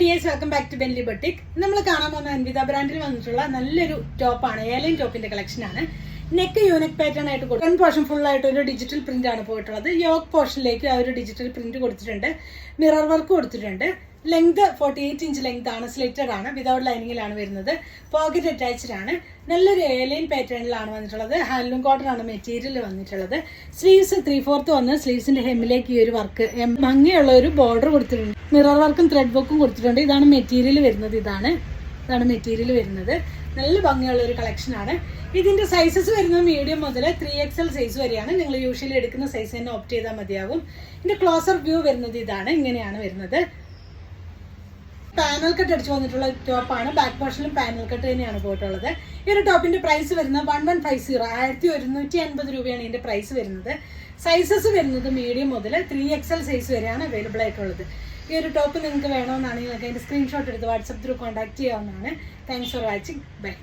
Dears, welcome back to Benly boutique. നമ്മൾ കാണാൻ പോകുന്ന അൻവിത ബ്രാൻഡിൽ വന്നിട്ടുള്ള നല്ലൊരു ടോപ്പാണ്. ഏലൈൻ ടോപ്പിന്റെ കളക്ഷൻ ആണ്. നെക്ക് യൂണിക് പാറ്റേൺ ആയിട്ട് ഫ്രണ്ട് പോർഷൻ ഫുൾ ആയിട്ട് ഒരു ഡിജിറ്റൽ പ്രിന്റ് ആണ് പോയിട്ടുള്ളത്. യോക്ക് പോർഷനിലേക്ക് ആ ഒരു ഡിജിറ്റൽ പ്രിന്റ് കൊടുത്തിട്ടുണ്ട്. മിറർ വർക്ക് കൊടുത്തിട്ടുണ്ട്. ലെങ്ത് 48 ഇഞ്ച് ലെങ്ത് ആണ്. സ്ലിറ്റഡ് ആണ്. വിതൗട്ട് ലൈനിങ്ങിലാണ് വരുന്നത്. പോക്കറ്റ് അറ്റാച്ച്ഡ് ആണ്. നല്ലൊരു ഏലൈൻ പാറ്റേണിലാണ് വന്നിട്ടുള്ളത്. ഹാൻഡ്ലൂം കോട്ടൺ ആണ് മെറ്റീരിയൽ വന്നിട്ടുള്ളത്. സ്ലീവ്സ് 3/4 വന്ന് സ്ലീവ്സിന്റെ ഹെമ്മിലേക്ക് ഈ ഒരു വർക്ക് ഭംഗിയുള്ള ഒരു ബോർഡർ കൊടുത്തിട്ടുണ്ട്. മിറർ വർക്കും ത്രെഡ് വർക്കും കൊടുത്തിട്ടുണ്ട്. ഇതാണ് മെറ്റീരിയൽ വരുന്നത്. ഇതാണ് മെറ്റീരിയൽ വരുന്നത്. നല്ല ഭംഗിയുള്ള ഒരു കളക്ഷൻ ആണ്. ഇതിന്റെ സൈസസ് വരുന്നത് മീഡിയം മുതൽ 3XL സൈസ് വരെയാണ്. നിങ്ങൾ യൂഷ്വലി എടുക്കുന്ന സൈസ് തന്നെ ഓപ്റ്റ് ചെയ്താൽ മതിയാകും. ഇതിന്റെ ക്ലോസർ വ്യൂ വരുന്നത് ഇതാണ്. ഇങ്ങനെയാണ് വരുന്നത്. പാനൽ കട്ട് അടിച്ചു വന്നിട്ടുള്ള ടോപ്പാണ്. ബാക്ക് പോർഷനിലും പാനൽ കട്ട് തന്നെയാണ് പോയിട്ടുള്ളത്. ഈ ഒരു ടോപ്പിന്റെ പ്രൈസ് വരുന്നത് 1150 1150 രൂപയാണ് ഇതിന്റെ പ്രൈസ് വരുന്നത്. സൈസസ് വരുന്നത് മീഡിയം മുതൽ 3XL സൈസ് വരെയാണ് അവൈലബിൾ ആയിട്ടുള്ളത്. ഈ ഒരു ടോപ്പ് നിങ്ങൾക്ക് വേണമെന്നാണെങ്കിൽ നിങ്ങൾക്ക് അതിന്റെ സ്ക്രീൻഷോട്ട് എടുത്ത് വാട്സപ്പ് ത്രൂ കോൺടാക്ട് ചെയ്യാവുന്നതാണ്. Thanks for watching. ബൈ.